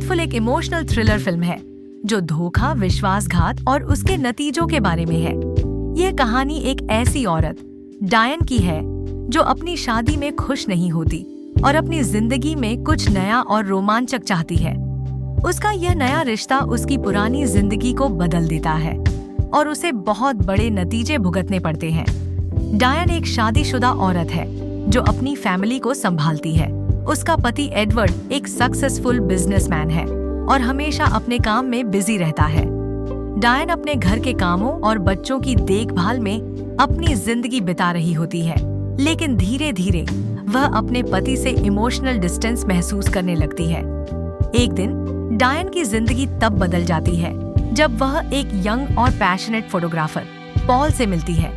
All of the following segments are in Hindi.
अनफेथफुल एक इमोशनल थ्रिलर फिल्म है जो धोखा, विश्वासघात और उसके नतीजों के बारे में है। यह कहानी एक ऐसी औरत डायन की है जो अपनी शादी में खुश नहीं होती और अपनी जिंदगी में कुछ नया और रोमांचक चाहती है। उसका यह नया रिश्ता उसकी पुरानी जिंदगी को बदल देता है और उसे बहुत बड़े नतीजे भुगतने पड़ते हैं। डायन एक शादीशुदा औरत है जो अपनी फैमिली को संभालती है। उसका पति एडवर्ड एक सक्सेसफुल बिजनेसमैन है और हमेशा अपने काम में बिजी रहता है। डायन अपने घर के कामों और बच्चों की देखभाल में अपनी जिंदगी बिता रही होती है, लेकिन धीरे धीरे वह अपने पति से इमोशनल डिस्टेंस महसूस करने लगती है। एक दिन डायन की जिंदगी तब बदल जाती है जब वह एक यंग और पैशनेट फोटोग्राफर पॉल से मिलती है।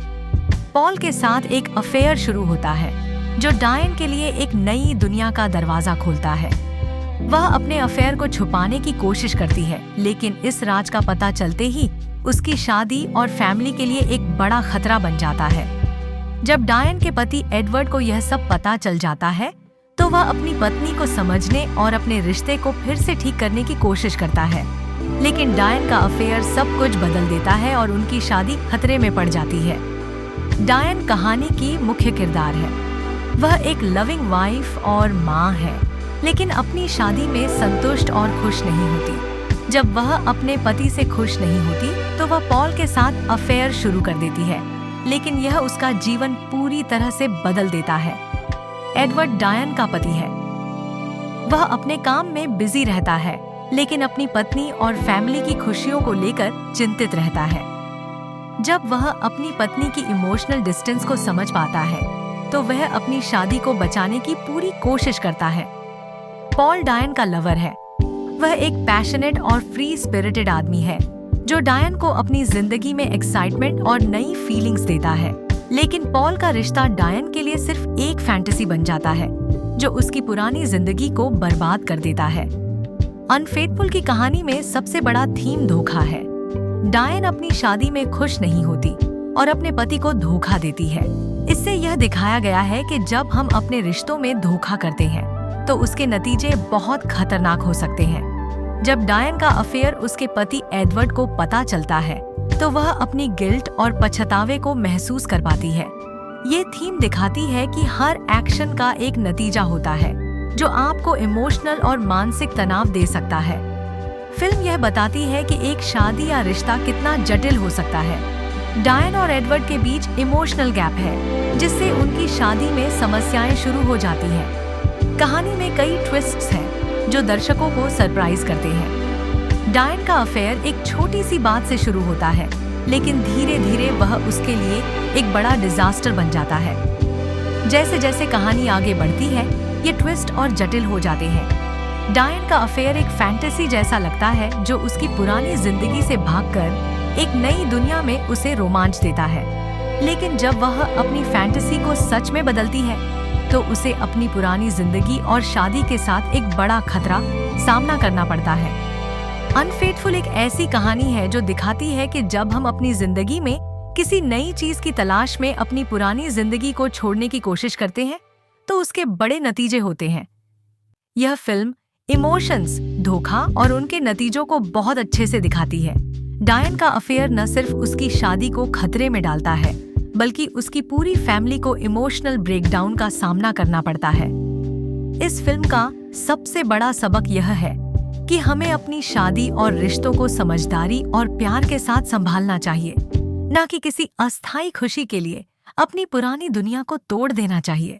पॉल के साथ एक अफेयर शुरू होता है जो डायन के लिए एक नई दुनिया का दरवाजा खोलता है। वह अपने अफेयर को छुपाने की कोशिश करती है, लेकिन इस राज का पता चलते ही उसकी शादी और फैमिली के लिए एक बड़ा खतरा बन जाता है। जब डायन के पति एडवर्ड को यह सब पता चल जाता है तो वह अपनी पत्नी को समझने और अपने रिश्ते को फिर से ठीक करने की कोशिश करता है, लेकिन डायन का अफेयर सब कुछ बदल देता है और उनकी शादी खतरे में पड़ जाती है। डायन कहानी की मुख्य किरदार है। वह एक लविंग वाइफ और माँ है, लेकिन अपनी शादी में संतुष्ट और खुश नहीं होती। जब वह अपने पति से खुश नहीं होती तो वह पॉल के साथ अफेयर शुरू कर देती है, लेकिन यह उसका जीवन पूरी तरह से बदल देता है। एडवर्ड डायन का पति है। वह अपने काम में बिजी रहता है, लेकिन अपनी पत्नी और फैमिली की खुशियों को लेकर चिंतित रहता है। जब वह अपनी पत्नी की इमोशनल डिस्टेंस को समझ पाता है तो वह अपनी शादी को बचाने की पूरी कोशिश करता है। पॉल डायन का लवर है। वह एक पैशनेट और फ्री स्पिरिटेड आदमी है जो डायन को अपनी जिंदगी में एक्साइटमेंट और नई फीलिंग्स देता है, लेकिन पॉल का रिश्ता डायन के लिए सिर्फ एक फैंटेसी बन जाता है जो उसकी पुरानी जिंदगी को बर्बाद कर देता है। अनफेथफुल की कहानी में सबसे बड़ा थीम धोखा है। डायन अपनी शादी में खुश नहीं होती और अपने पति को धोखा देती है। इससे यह दिखाया गया है कि जब हम अपने रिश्तों में धोखा करते हैं तो उसके नतीजे बहुत खतरनाक हो सकते हैं। जब डायन का अफेयर उसके पति एडवर्ड को पता चलता है तो वह अपनी गिल्ट और पछतावे को महसूस कर पाती है। ये थीम दिखाती है कि हर एक्शन का एक नतीजा होता है जो आपको इमोशनल और मानसिक तनाव दे सकता है। फिल्म यह बताती है कि एक शादी या रिश्ता कितना जटिल हो सकता है। डायन और एडवर्ड के बीच इमोशनल गैप है, जिससे उनकी शादी में समस्याएं शुरू हो जाती हैं। कहानी में कई ट्विस्ट्स हैं जो दर्शकों को सरप्राइज करते हैं। डायन का अफेयर एक छोटी सी बात से शुरू होता है, लेकिन धीरे धीरे वह उसके लिए एक बड़ा डिजास्टर बन जाता है। जैसे जैसे कहानी आगे बढ़ती है ये ट्विस्ट और जटिल हो जाते हैं। डायन का अफेयर एक फैंटेसी जैसा लगता है जो उसकी पुरानी जिंदगी से भागकर एक नई दुनिया में उसे रोमांच देता है, लेकिन जब वह अपनी फैंटेसी को सच में बदलती है तो उसे अपनी पुरानी जिंदगी और शादी के साथ एक बड़ा खतरा सामना करना पड़ता है। अनफेथफुल एक ऐसी कहानी है जो दिखाती है कि जब हम अपनी जिंदगी में किसी नई चीज की तलाश में अपनी पुरानी जिंदगी को छोड़ने की कोशिश करते हैं तो उसके बड़े नतीजे होते हैं। यह फिल्म इमोशंस, धोखा और उनके नतीजों को बहुत अच्छे से दिखाती है। डायन का अफेयर न सिर्फ उसकी शादी को खतरे में डालता है, बल्कि उसकी पूरी फैमिली को इमोशनल ब्रेकडाउन का सामना करना पड़ता है। इस फिल्म का सबसे बड़ा सबक यह है कि हमें अपनी शादी और रिश्तों को समझदारी और प्यार के साथ संभालना चाहिए, न कि किसी अस्थायी खुशी के लिए अपनी पुरानी दुनिया को तोड़ देना चाहिए।